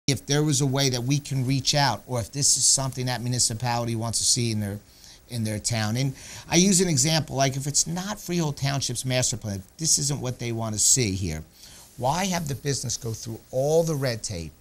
if there was a way that we can reach out, or if this is something that municipality wants to see in their town. And I use an example, like if it's not Freehold Township's master plan, this isn't what they want to see here. Why have the business go through all the red tape,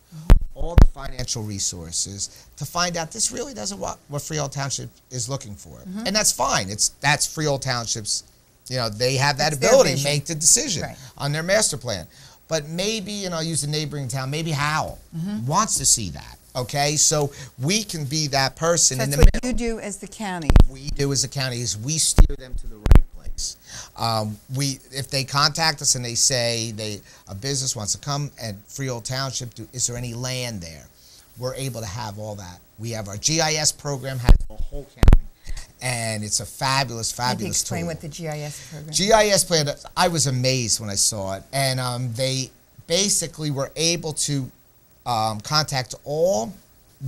all the financial resources to find out this really doesn't what Freehold Township is looking for? And that's fine. That's Freehold Township's, they have that ability to make the decision on their master plan. But maybe, and I'll use a neighboring town, maybe Howell wants to see that. Okay, so we can be that person in the middle. That's what you do as the county. We do as a county is we steer them to the right place. If they contact us and they say a business wants to come at Freehold Township, is there any land there? We're able to have all that. We have our GIS program, has the whole county, and it's a fabulous Maybe explain tool. what the GIS program is. GIS plan, I was amazed when I saw it, and they basically were able to contact all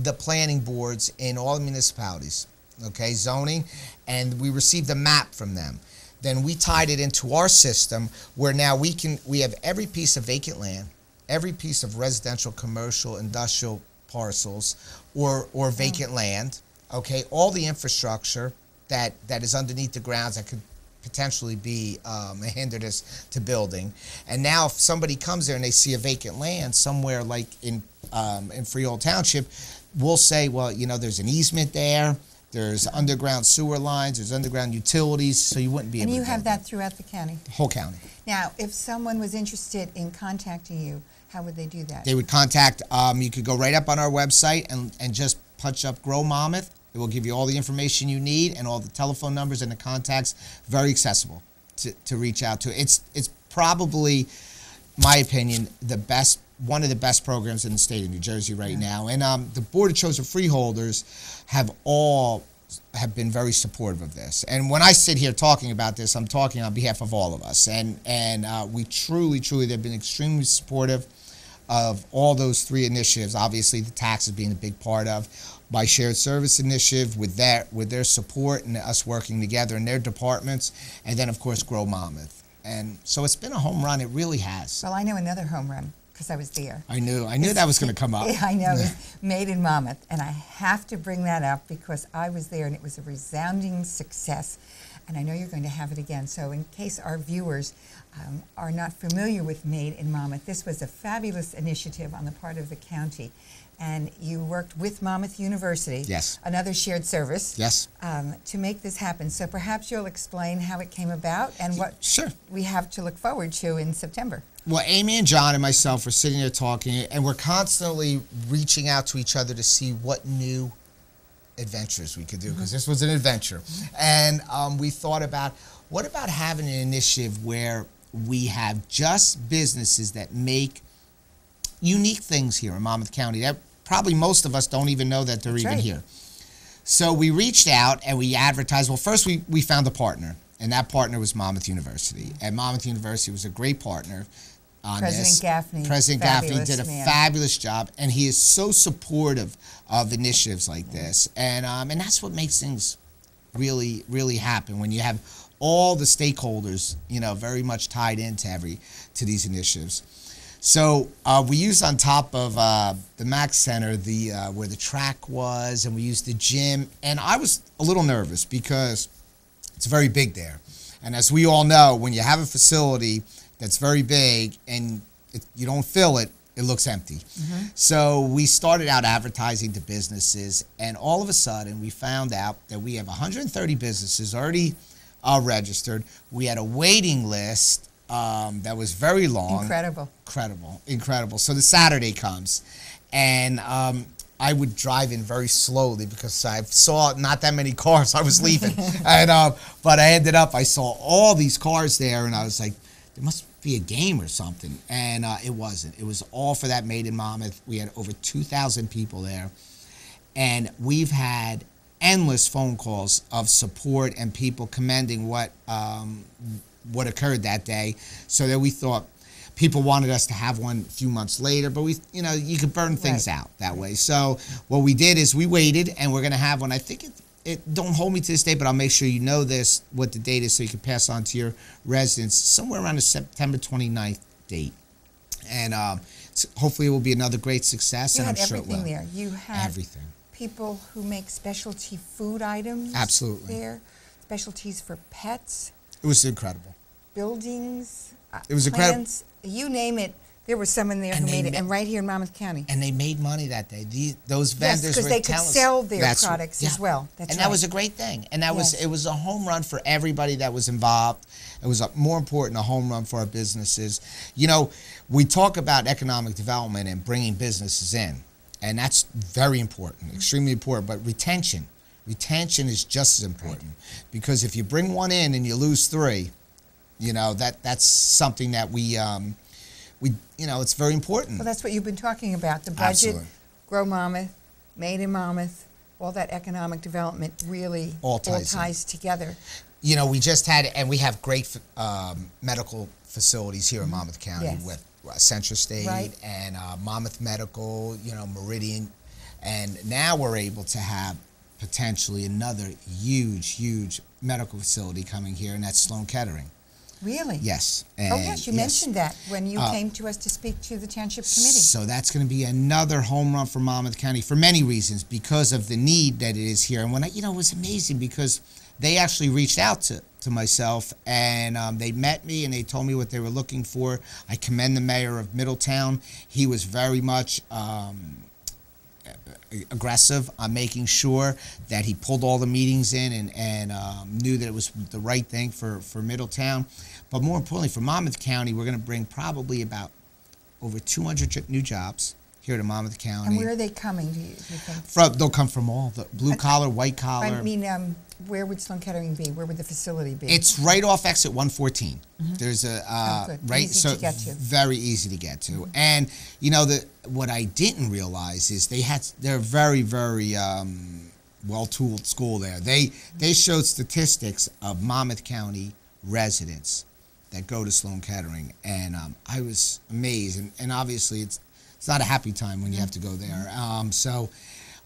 the planning boards in all the municipalities, okay, zoning, and we received a map from them. Then we tied it into our system where now we have every piece of vacant land, every piece of residential, commercial, industrial parcels or vacant land, okay, all the infrastructure that is underneath the grounds that could potentially be a hindrance to building. And now if somebody comes there and they see a vacant land somewhere like in Freehold Township, we'll say, well, there's an easement there, there's underground sewer lines, there's underground utilities, so you wouldn't be able to. And you have that throughout the county? The whole county. Now, if someone was interested in contacting you, how would they do that? They would contact, you could go right up on our website and just punch up Grow Monmouth. It will give you all the information you need and all the telephone numbers and the contacts. Very accessible to reach out to. It's probably, my opinion, one of the best programs in the state of New Jersey right now. And the Board of Chosen Freeholders have been very supportive of this. And when I sit here talking about this, I'm talking on behalf of all of us. And we truly, they've been extremely supportive of all those three initiatives. Obviously, the taxes being a big part of my shared service initiative with their support and us working together in their departments, and then of course Grow Monmouth. And so it's been a home run. It really has. Well, I know another home run because I was there. I knew that was going to come up. I know. It's Made in Monmouth, and I have to bring that up because I was there and it was a resounding success. And I know you're going to have it again. So in case our viewers are not familiar with Made in Monmouth, this was a fabulous initiative on the part of the county. And you worked with Monmouth University, yes, another shared service, yes, to make this happen. So perhaps you'll explain how it came about and what we have to look forward to in September. Well, Amy and John and myself were sitting there talking, and we're constantly reaching out to each other to see what new adventures we could do, because this was an adventure. And we thought about, what about having an initiative where we have just businesses that make unique things here in Monmouth County that probably most of us don't even know that they're even here. So we reached out and we advertised. Well, first we found a partner, and that partner was Monmouth University. And Monmouth University was a great partner on this. President Gaffney did a fabulous job, and he is so supportive of initiatives like this. And that's what makes things really happen when you have all the stakeholders, very much tied into these initiatives. So we used on top of the Mack Center where the track was, and we used the gym. And I was a little nervous because it's very big there. And as we all know, when you have a facility that's very big and you don't fill it, it looks empty. So we started out advertising to businesses, and all of a sudden we found out that we have 130 businesses already registered. We had a waiting list that was very long. Incredible. So the Saturday comes, and I would drive in very slowly because I saw not that many cars. I was leaving, and but I saw all these cars there, and I was like, there must be a game or something, and it wasn't. It was all for that Made in Monmouth. We had over 2,000 people there, and we've had endless phone calls of support and people commending what occurred that day, so that we thought people wanted us to have one a few months later, but you could burn things out that way. So what we did is we waited, and we're going to have one. I think don't hold me to this date, but I'll make sure you know what the date is, so you can pass on to your residents, somewhere around the September 29th date. And hopefully it will be another great success, You and I'm had sure it everything will. there. You had Everything. people who make specialty food items. Absolutely. There, specialties for pets, It was incredible. buildings. It was incredible. plants, you name it. There was someone there And who they made it, ma- and right here in Monmouth County. And they made money that day. Those Yes, vendors because were they could telling us- sell their That's- products as well. That's and right. that was a great thing. And that was Yes. it was a home run for everybody that was involved. It was more important, a home run for our businesses. You know, we talk about economic development and bringing businesses in, and that's very important, extremely important. But retention is just as important, because if you bring one in and you lose three, you know that's something that we it's very important. Well, that's what you've been talking about. The budget, Absolutely. Grow Monmouth, Made in Monmouth, all that economic development really All ties in. ties together. You know, we just had, and we have great medical facilities here in Monmouth County Yes. with Central State Right. and Monmouth Medical, Meridian, and now we're able to have potentially another huge medical facility coming here, and that's Sloan Kettering. Really? Yes. Oh, And yes, you mentioned that when you came to us to speak to the Township Committee. So that's going to be another home run for Monmouth County for many reasons, because of the need that it is here. And when it was amazing because they actually reached out to myself, and they met me and they told me what they were looking for. I commend the mayor of Middletown. He was very much aggressive on making sure that he pulled all the meetings in and knew that it was the right thing for Middletown. But more importantly, for Monmouth County, we're going to bring probably about over 200 new jobs here to Monmouth County. And where are they coming, do you think? They'll come from all the blue collar, white collar. I mean, where would Sloan Kettering be? Where would the facility be? It's right off exit 114. There's a good. right, Easy to get to. very easy to get to. And what I didn't realize is they're very well-tooled school there. They showed statistics of Monmouth County residents that go to Sloan Kettering, and I was amazed. And obviously, it's not a happy time when you have to go there. So.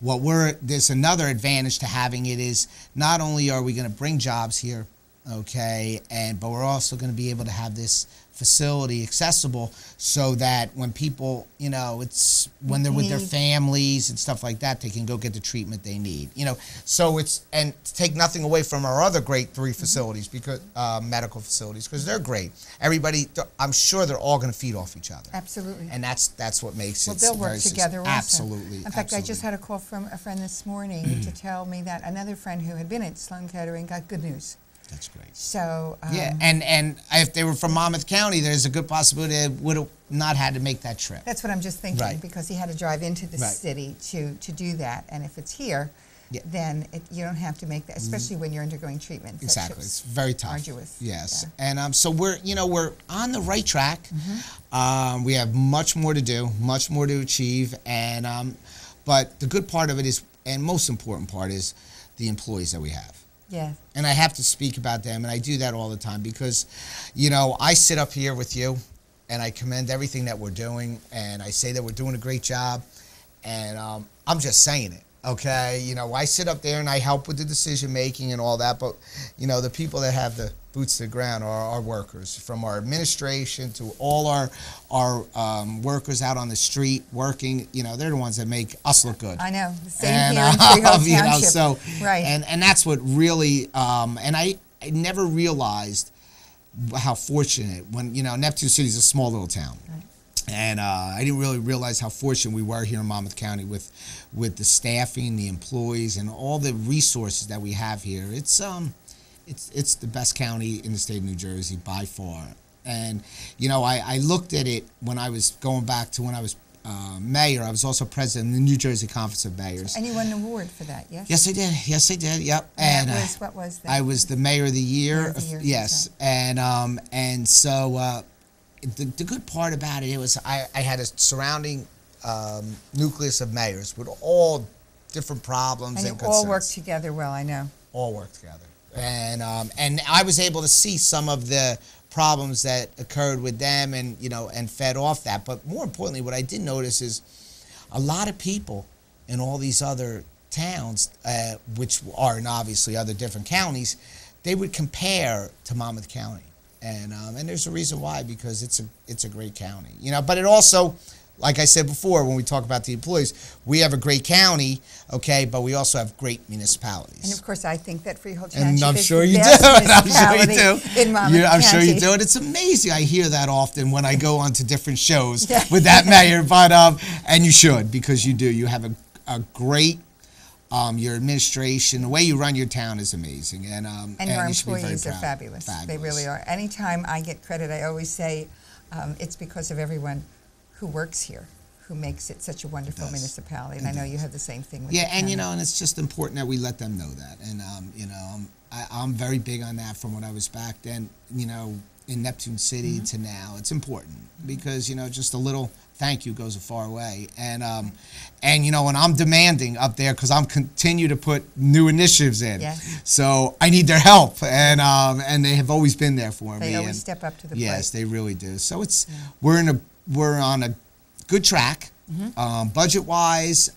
There's another advantage to having it is not only are we going to bring jobs here, okay, but we're also going to be able to have this facility accessible so that when people, when they're with their families and stuff like that, they can go get the treatment they need. So and to take nothing away from our other great three facilities, because medical facilities, because they're great. Everybody, I'm sure they're all going to feed off each other. Absolutely. And that's what makes it. Well, they'll work together also. Absolutely. In fact, I just had a call from a friend this morning to tell me that another friend who had been at Sloan Kettering got good news. That's great. So yeah, and if they were from Monmouth County, there's a good possibility they would have not had to make that trip. That's what I'm just thinking, Right. because he had to drive into the Right. city to do that. And if it's here, Yeah. then you don't have to make that, especially when you're undergoing treatment. That Exactly, ship's it's very tough. arduous. Yes, Yeah. and so we're on the right track. We have much more to do, much more to achieve, and but the good part of it is, and most important part is, the employees that we have. Yeah. And I have to speak about them, and I do that all the time because, I sit up here with you, and I commend everything that we're doing, and I say that we're doing a great job, and I'm just saying it, okay? I sit up there and I help with the decision making and all that, but, the people that have the boots to the ground are our workers, from our administration to all our workers out on the street working. They're the ones that make us look good. I know. The same And, here in Treehouse Township. so right. and that's what really and I never realized how fortunate when Neptune City is a small little town. Right. And I didn't really realize how fortunate we were here in Monmouth County with the staffing, the employees, and all the resources that we have here. It's the best county in the state of New Jersey by far. And I looked at it when I was going back to when I was mayor. I was also president of the New Jersey Conference of Mayors. And you won an award for that, yes? Yes, I did. Yes, I did. Yep. And what was that? I was the mayor of the year. Mayor of the year, Yes, okay. And so the good part about it was I had a surrounding nucleus of mayors with all different problems and and you concerns. all work together well, I know. All work together, and I was able to see some of the problems that occurred with them, and fed off that. But more importantly, what I did notice is a lot of people in all these other towns, which are in obviously other different counties, they would compare to Monmouth County. and there's a reason why, because it's a great county, you know. But it also, like I said before, when we talk about the employees, we have a great county, okay, but we also have great municipalities. And of course, I think that Freehold And Township I'm is sure the you do. best And I'm sure you municipality do. in Monmouth I'm sure you County. do. And it's amazing. I hear that often when I go onto different shows Yeah. with that mayor. But and you should, because you do. You have a great your administration. The way you run your town is amazing, and And our you should be very employees are proud. fabulous. They really are. Anytime I get credit, I always say it's because of everyone who works here, who makes it such a wonderful does. municipality. And I know you have the same thing with Yeah, the and you county. know, and it's just important that we let them know that. And you know, I'm very big on that from when I was back then. You know, in Neptune City to now, it's important because you know, just a little thank you goes a far way. And you know, when I'm demanding up there, because I'm continue to put new initiatives in, Yes. so I need their help, and they have always been there for me. They always and step up to the yes, plate. they really do. So it's we're on a good track, budget wise.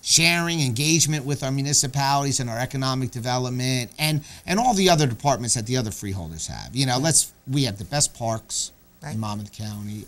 Sharing, engagement with our municipalities and our economic development, and all the other departments that the other freeholders have. You know, we have the best parks Right. in Monmouth County.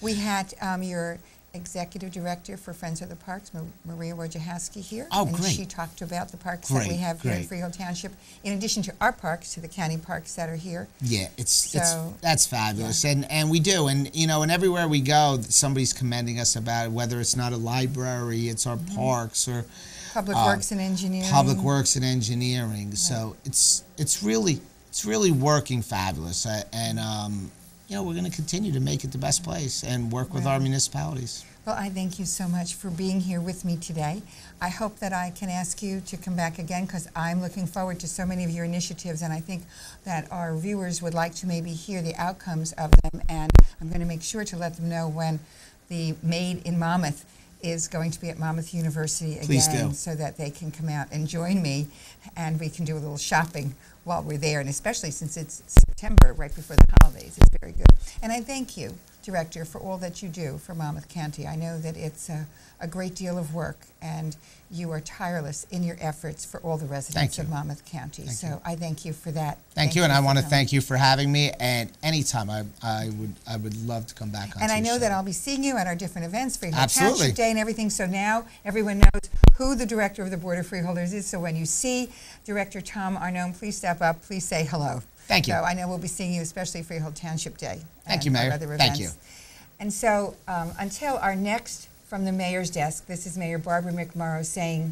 We had your executive director for Friends of the Parks, Maria Wojciechowski, here. Oh, and great. she talked about the parks that we Great, have here in great. Freehold Township, in addition to our parks, to the county parks that are here. Yeah, So, that's fabulous, and we do, and you know, and everywhere we go, somebody's commending us about it. Whether it's not a library, it's our parks or Public Works and Engineering. Public Works and Engineering. So it's really working fabulous, and you know, we're going to continue to make it the best place and work with our municipalities. Well, I thank you so much for being here with me today. I hope that I can ask you to come back again, because I'm looking forward to so many of your initiatives, and I think that our viewers would like to maybe hear the outcomes of them, and I'm going to make sure to let them know when the Made in Monmouth is going to be at Monmouth University again, Please do. so that they can come out and join me, and we can do a little shopping while we're there, and especially since it's September, right before the holidays. It's very good. And I thank you, Director, for all that you do for Monmouth County. I know that it's a great deal of work, and you are tireless in your efforts for all the residents Thank of you. Monmouth County. Thank So you. I thank you for that. Thank you, and I for want to coming. thank you for having me. And anytime, I would love to come back on. And I your know show. that I'll be seeing you at our different events, Freehold Absolutely. Township Day and everything. So now everyone knows who the Director of the Board of Freeholders is. So when you see Director Tom Arnone, please step up. Please say hello. Thank you. So I know we'll be seeing you, especially Freehold Township Day. Thank and you, Mayor. our other Thank events. you. And so until our next From the Mayor's Desk, this is Mayor Barbara McMorrow saying,